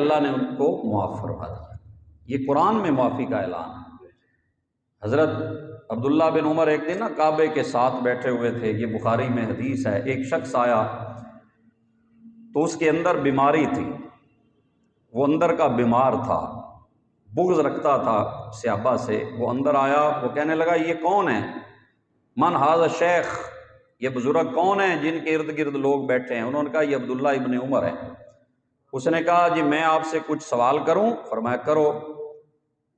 اللہ نے ان کو معاف فرما دیا۔ یہ قرآن میں معافی کا اعلان ہے۔ حضرت عبداللہ بن عمر ایک دن کعبے کے ساتھ بیٹھے ہوئے تھے، یہ بخاری میں حدیث ہے۔ ایک شخص آیا تو اس کے اندر بیماری تھی، وہ اندر کا بیمار تھا، بغض رکھتا تھا صحابہ سے۔ وہ اندر آیا، وہ کہنے لگا یہ کون ہے؟ من ھذا شیخ، یہ بزرگ کون ہیں جن کے ارد گرد لوگ بیٹھے ہیں؟ انہوں نے کہا یہ عبداللہ ابن عمر ہے۔ اس نے کہا جی میں آپ سے کچھ سوال کروں؟ فرمایا کرو۔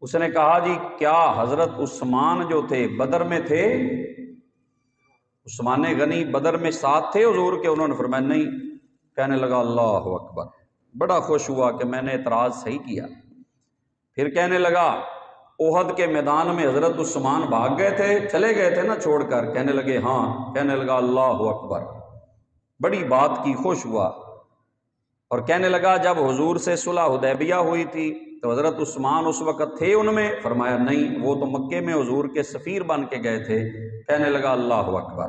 اس نے کہا جی کیا حضرت عثمان جو تھے بدر میں تھے؟ عثمان غنی بدر میں ساتھ تھے حضور کے؟ انہوں نے فرمایا نہیں۔ کہنے لگا اللہ اکبر، بڑا خوش ہوا کہ میں نے اعتراض صحیح کیا۔ پھر کہنے لگا احد کے میدان میں حضرت عثمان بھاگ گئے تھے، چلے گئے تھے نا چھوڑ کر؟ کہنے لگے ہاں۔ کہنے لگا اللہ اکبر، بڑی بات کی، خوش ہوا۔ اور کہنے لگا جب حضور سے صلح حدیبیہ ہوئی تھی تو حضرت عثمان اس وقت تھے ان میں؟ فرمایا نہیں، وہ تو مکے میں حضور کے سفیر بن کے گئے تھے۔ کہنے لگا اللہ اکبر،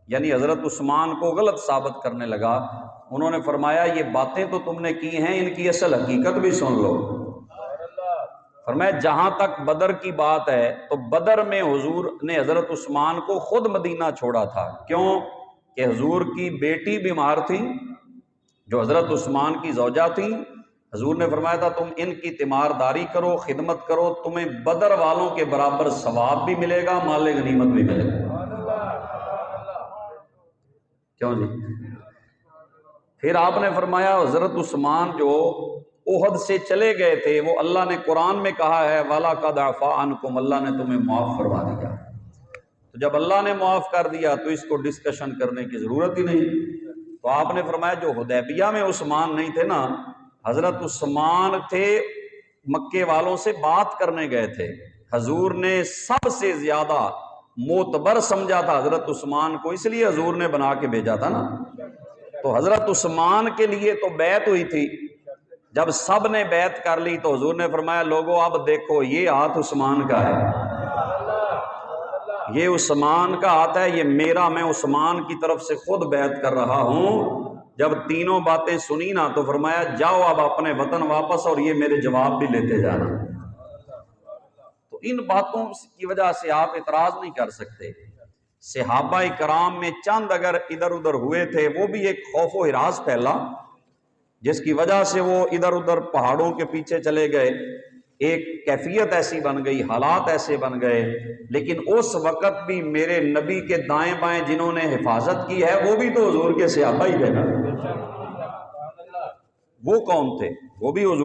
یعنی حضرت عثمان کو غلط ثابت کرنے لگا۔ انہوں نے فرمایا یہ باتیں تو تم نے کی ہیں، ان کی اصل حقیقت بھی سن لو۔ فرمایا جہاں تک بدر کی بات ہے تو بدر میں حضور نے حضرت عثمان کو خود مدینہ چھوڑا تھا۔ کیوں؟ کہ حضور کی بیٹی بیمار تھی جو حضرت عثمان کی زوجہ تھی۔ حضور نے فرمایا تھا تم ان کی تیمارداری کرو، خدمت کرو، تمہیں بدر والوں کے برابر ثواب بھی ملے گا، مال غنیمت بھی ملے گا۔ کیوں جی؟ پھر آپ نے فرمایا حضرت عثمان جو احد سے چلے گئے تھے وہ اللہ نے قرآن میں کہا ہے وَلَقَدْ عَفَا عَنْكُمْ، اللہ نے تمہیں معاف فرما دیا۔ تو جب اللہ نے معاف کر دیا تو اس کو ڈسکشن کرنے کی ضرورت ہی نہیں۔ تو آپ نے فرمایا جو حدیبیہ میں عثمان نہیں تھے نا، حضرت عثمان تھے مکے والوں سے بات کرنے گئے تھے۔ حضور نے سب سے زیادہ معتبر سمجھا تھا حضرت عثمان کو، اس لیے حضور نے بنا کے بھیجا تھا نا۔ تو حضرت عثمان کے لیے تو بیعت ہوئی تھی، جب سب نے بیعت کر لی تو حضور نے فرمایا لوگوں اب دیکھو یہ ہاتھ عثمان کا ہے، یہ عثمان کا ہاتھ ہے، یہ میرا، میں عثمان کی طرف سے خود بیعت کر رہا ہوں۔ جب تینوں باتیں سنی نا تو فرمایا جاؤ اب اپنے وطن واپس، اور یہ میرے جواب بھی لیتے جانا۔ تو ان باتوں کی وجہ سے آپ اعتراض نہیں کر سکتے۔ صحابہ کرام میں چند اگر ادھر ادھر ہوئے تھے، وہ بھی ایک خوف و ہراس پھیلا جس کی وجہ سے وہ ادھر ادھر پہاڑوں کے پیچھے چلے گئے، ایک کیفیت ایسی بن گئی، حالات ایسے بن گئے۔ لیکن اس وقت بھی میرے نبی کے دائیں بائیں جنہوں نے حفاظت کی ہے وہ بھی تو حضور کے صحابہ ہی تھے نا۔ وہ کون تھے؟ وہ بھی حضور